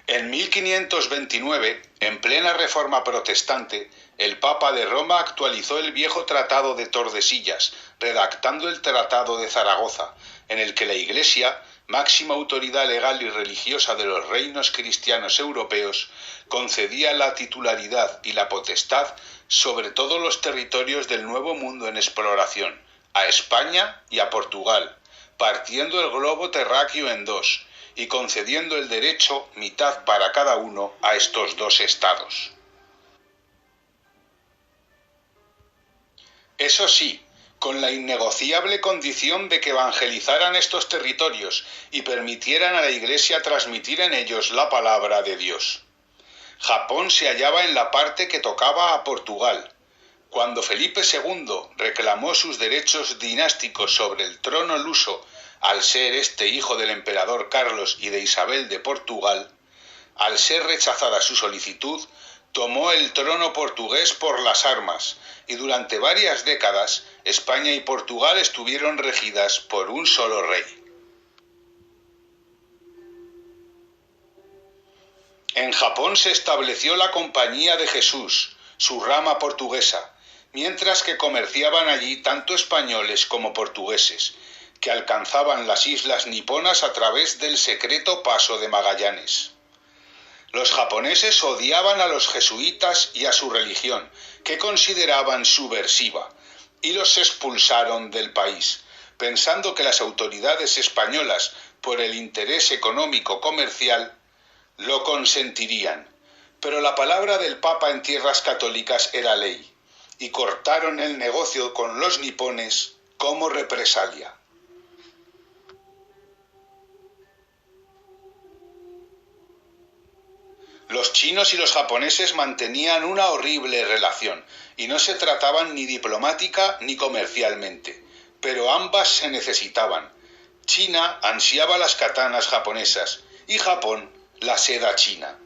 En 1529, en plena Reforma Protestante, el Papa de Roma actualizó el viejo Tratado de Tordesillas, redactando el Tratado de Zaragoza, en el que la Iglesia, máxima autoridad legal y religiosa de los reinos cristianos europeos, concedía la titularidad y la potestad sobre todos los territorios del Nuevo Mundo en exploración, a España y a Portugal, partiendo el globo terráqueo en dos, y concediendo el derecho, mitad para cada uno, a estos dos estados. Eso sí, con la innegociable condición de que evangelizaran estos territorios y permitieran a la Iglesia transmitir en ellos la palabra de Dios. Japón se hallaba en la parte que tocaba a Portugal. Cuando Felipe II reclamó sus derechos dinásticos sobre el trono luso, al ser este hijo del emperador Carlos y de Isabel de Portugal, al ser rechazada su solicitud, tomó el trono portugués por las armas, y durante varias décadas España y Portugal estuvieron regidas por un solo rey. En Japón se estableció la Compañía de Jesús, su rama portuguesa, mientras que comerciaban allí tanto españoles como portugueses, que alcanzaban las islas niponas a través del secreto paso de Magallanes. Los japoneses odiaban a los jesuitas y a su religión, que consideraban subversiva, y los expulsaron del país, pensando que las autoridades españolas, por el interés económico comercial, lo consentirían. Pero la palabra del Papa en tierras católicas era ley, y cortaron el negocio con los nipones como represalia. Los chinos y los japoneses mantenían una horrible relación, y no se trataban ni diplomática ni comercialmente, pero ambas se necesitaban. China ansiaba las katanas japonesas, y Japón la seda china.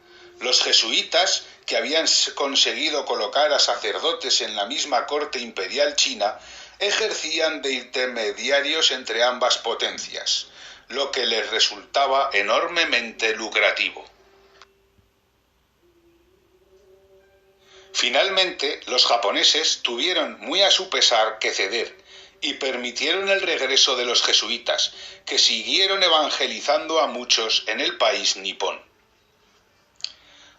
Los jesuitas, que habían conseguido colocar a sacerdotes en la misma corte imperial china, ejercían de intermediarios entre ambas potencias, lo que les resultaba enormemente lucrativo. Finalmente, los japoneses tuvieron muy a su pesar que ceder y permitieron el regreso de los jesuitas, que siguieron evangelizando a muchos en el país nipón.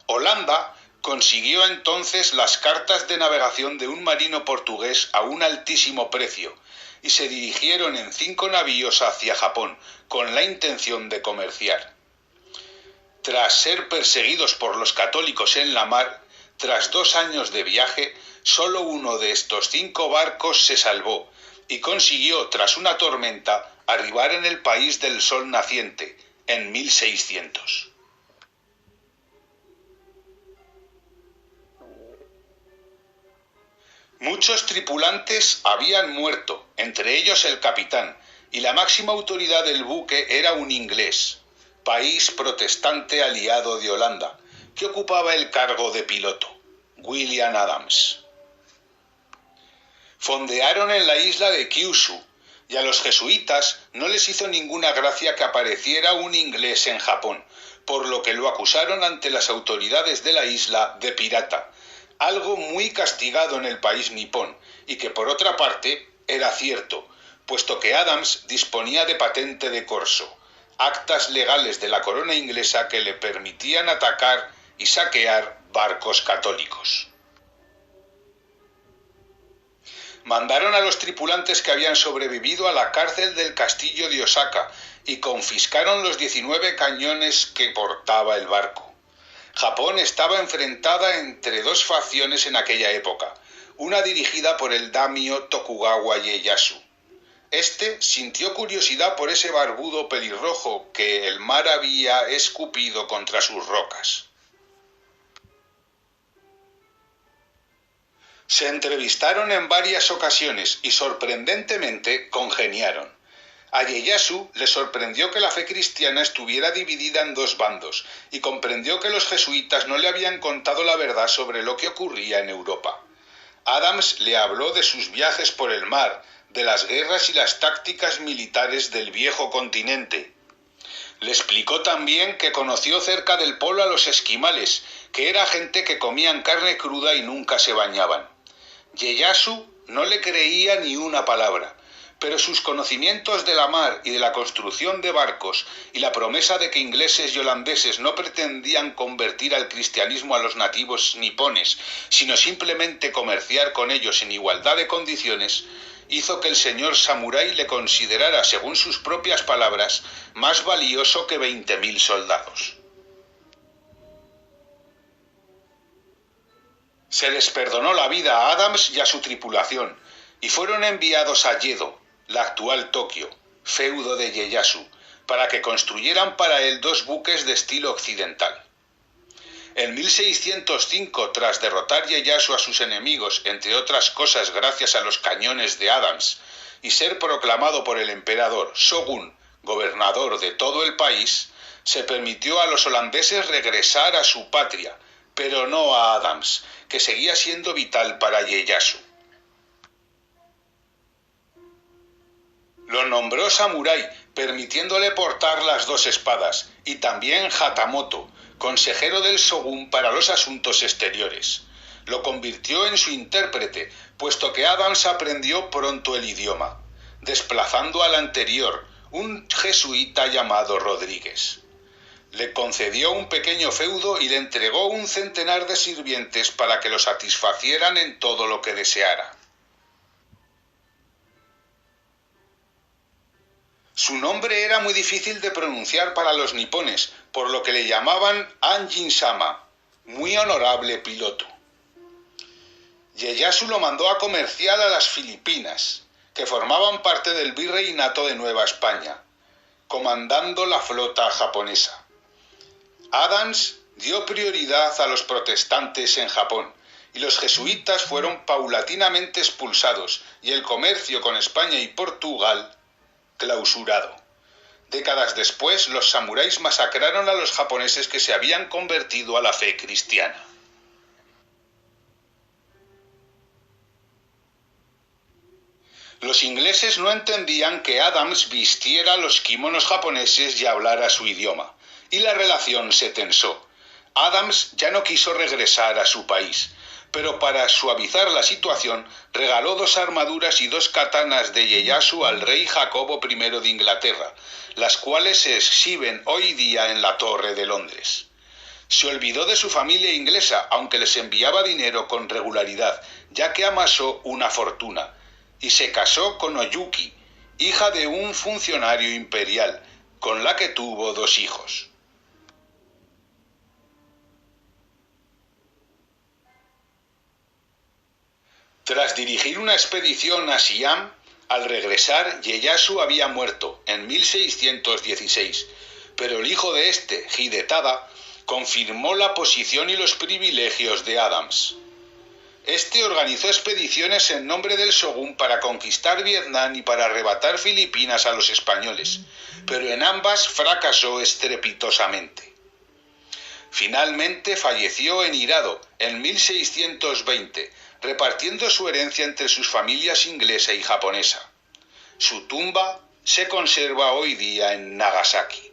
Holanda consiguió entonces las cartas de navegación de un marino portugués a un altísimo precio, y se dirigieron en 5 navíos hacia Japón, con la intención de comerciar. Tras ser perseguidos por los católicos en la mar, tras 2 años de viaje, solo uno de estos 5 barcos se salvó y consiguió, tras una tormenta, arribar en el país del sol naciente, en 1600. Muchos tripulantes habían muerto, entre ellos el capitán, y la máxima autoridad del buque era un inglés, país protestante aliado de Holanda, que ocupaba el cargo de piloto, William Adams. Fondearon en la isla de Kyushu, y a los jesuitas no les hizo ninguna gracia que apareciera un inglés en Japón, por lo que lo acusaron ante las autoridades de la isla de pirata, algo muy castigado en el país nipón, y que por otra parte era cierto, puesto que Adams disponía de patente de corso, actas legales de la corona inglesa que le permitían atacar y saquear barcos católicos. Mandaron a los tripulantes que habían sobrevivido a la cárcel del castillo de Osaka y confiscaron los 19 cañones que portaba el barco. Japón estaba enfrentada entre 2 facciones en aquella época, una dirigida por el daimyo Tokugawa Ieyasu. Este sintió curiosidad por ese barbudo pelirrojo que el mar había escupido contra sus rocas. Se entrevistaron en varias ocasiones y sorprendentemente congeniaron. A Ieyasu le sorprendió que la fe cristiana estuviera dividida en 2 bandos y comprendió que los jesuitas no le habían contado la verdad sobre lo que ocurría en Europa. Adams le habló de sus viajes por el mar, de las guerras y las tácticas militares del viejo continente. Le explicó también que conoció cerca del polo a los esquimales, que era gente que comían carne cruda y nunca se bañaban. Ieyasu no le creía ni una palabra, pero sus conocimientos de la mar y de la construcción de barcos y la promesa de que ingleses y holandeses no pretendían convertir al cristianismo a los nativos nipones, sino simplemente comerciar con ellos en igualdad de condiciones, hizo que el señor samurái le considerara, según sus propias palabras, más valioso que 20.000 soldados. Se les perdonó la vida a Adams y a su tripulación, y fueron enviados a Yedo, la actual Tokio, feudo de Ieyasu, para que construyeran para él 2 buques de estilo occidental. En 1605, tras derrotar Ieyasu a sus enemigos, entre otras cosas gracias a los cañones de Adams, y ser proclamado por el emperador Shogun gobernador de todo el país, se permitió a los holandeses regresar a su patria, pero no a Adams, que seguía siendo vital para Ieyasu. Lo nombró samurái, permitiéndole portar las 2 espadas, y también Hatamoto, consejero del Shogun para los asuntos exteriores. Lo convirtió en su intérprete, puesto que Adams aprendió pronto el idioma, desplazando al anterior, un jesuita llamado Rodríguez. Le concedió un pequeño feudo y le entregó un centenar de sirvientes para que lo satisfacieran en todo lo que deseara. Su nombre era muy difícil de pronunciar para los nipones, por lo que le llamaban Anjin-sama, muy honorable piloto. Ieyasu lo mandó a comerciar a las Filipinas, que formaban parte del virreinato de Nueva España, comandando la flota japonesa. Adams dio prioridad a los protestantes en Japón, y los jesuitas fueron paulatinamente expulsados, y el comercio con España y Portugal clausurado. Décadas después, los samuráis masacraron a los japoneses que se habían convertido a la fe cristiana. Los ingleses no entendían que Adams vistiera los kimonos japoneses y hablara su idioma, y la relación se tensó. Adams ya no quiso regresar a su país, pero para suavizar la situación regaló 2 armaduras y 2 katanas de Ieyasu al rey Jacobo I de Inglaterra, las cuales se exhiben hoy día en la Torre de Londres. Se olvidó de su familia inglesa, aunque les enviaba dinero con regularidad, ya que amasó una fortuna, y se casó con Oyuki, hija de un funcionario imperial, con la que tuvo 2 hijos. Tras dirigir una expedición a Siam, al regresar Ieyasu había muerto en 1616, pero el hijo de este, Hidetada, confirmó la posición y los privilegios de Adams. Este organizó expediciones en nombre del Shogun para conquistar Vietnam y para arrebatar Filipinas a los españoles, pero en ambas fracasó estrepitosamente. Finalmente falleció en Hirado en 1620, repartiendo su herencia entre sus familias inglesa y japonesa. Su tumba se conserva hoy día en Nagasaki.